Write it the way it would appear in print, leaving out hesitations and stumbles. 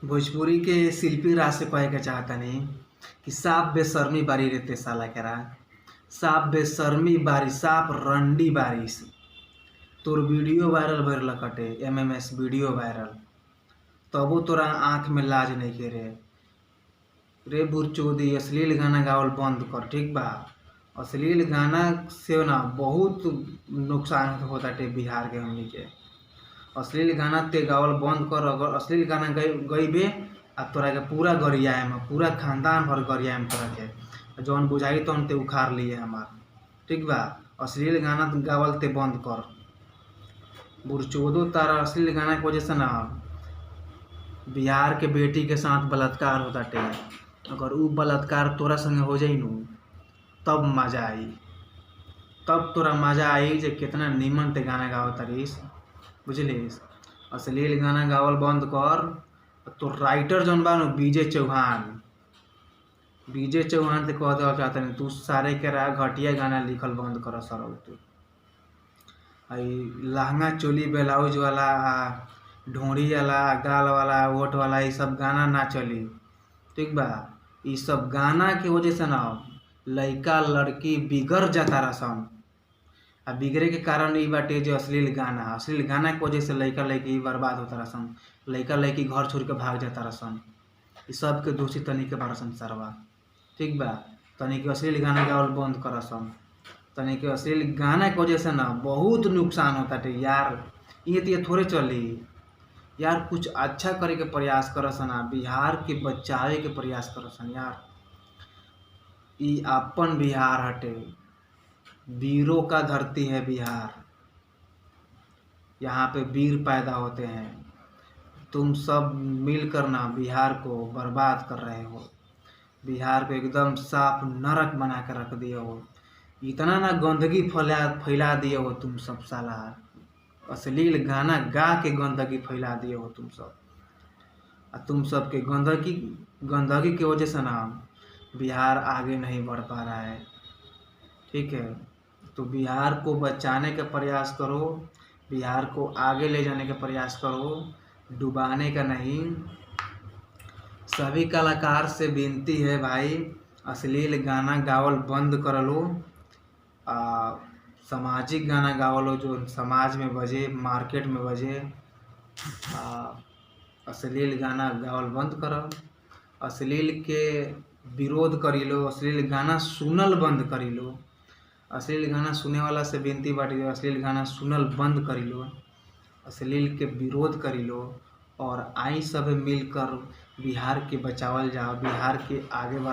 भोजपुरी के शिल्पी राज से कहे के चाहतनी कि साफ बेशर्मी बारी रहते साला केरा। साफ बेशर्मी बारी, साफ रंडी बारिश। तोर वीडियो वायरल भइल कटे, एमएमएस वीडियो वायरल, तबो तोरा आँख में लाज नहीं के रे बुरचोदी। अश्लील गाना गावल बंद कर, ठीक बा। अश्लील गाना से ना बहुत नुकसान होता बिहार के हमनी के। अश्लील गाना ते गावल बंद कर। अगर अश्लील गाना गईबे आ तोरा के पूरा गरियाए में, पूरा खानदान भर गरियाए में तोरा के जौन बुझाई तौन ते उखाड़ लिए हमार, ठीक बा। अश्लील गाना गावल ते बंद कर। बुरचोदो तारा अश्लील गाना की वजह से ना बिहार के बेटी के साथ बलात्कार होता टे। अगर उ बलात्कार तोरा संगे हो जाई नु तब मजा आई, तब तोरा मजा आई जे कितना निमन ते गाना गाव तारीस, बुझलिस। अश्लील गाना गावल बंद कर। तो राइटर जौन बा नु बीजे चौहान से कह देवल चाहता नहीं, तू सारे के घटिया गाना लिखल बंद कर सर। तू लहंगा चोली ब्लाउज वाला, ढोड़ी वाला, गाल वाला, ओठ वाला, ये सब गाना ना चली, ठीक बा। ये सब गाना की वजह से ना लड़का लड़की बिगड़ जाता रसन। आ बिगड़े के कारण ये बाटे जो अश्लील गाना की वजह से लड़का लड़की बर्बाद होता रसन। लड़का लड़की घर छोड़ के भाग जाता रसन। ये सब के दोषी तनी के बारसन सरवा, ठीक बा। तनी के अश्लील गाना गावल बंद करसन। तनी के अश्लील गाना की वजह से ना बहुत नुकसान होता टे यार। ये थोड़े चली यार। कुछ अच्छा करे के प्रयास करसन, बिहार के बचावे के प्रयास करसन यार। ये अपन बिहार हटे, वीरों का धरती है बिहार। यहाँ पे वीर पैदा होते हैं। तुम सब मिलकर ना बिहार को बर्बाद कर रहे हो। बिहार को एकदम साफ नरक बना कर रख दिए हो। इतना ना गंदगी फैला दिए हो तुम सब साला। अश्लील गाना गा के गंदगी फैला दिए हो तुम सब। तुम सब के गंदगी की वजह से ना बिहार आगे नहीं बढ़ पा रहा है, ठीक है। तो बिहार को बचाने का प्रयास करो, बिहार को आगे ले जाने का प्रयास करो, डुबाने का नहीं। सभी कलाकार से विनती है भाई, अश्लील गाना गावल बंद कर लो। सामाजिक गाना गावलो जो समाज में बजे, मार्केट में बजे। अश्लील गाना गावल बंद करो। अश्लील के विरोध करी लो। अश्लील गाना सुनल बंद करी लो। अश्लील गाना सुने वाला से विनती बाटी, अश्लील गाना सुनल बंद करी लो। अश्लील के विरोध करी लो और आई सब मिलकर बिहार के बचावल जाओ, बिहार के आगे बढ़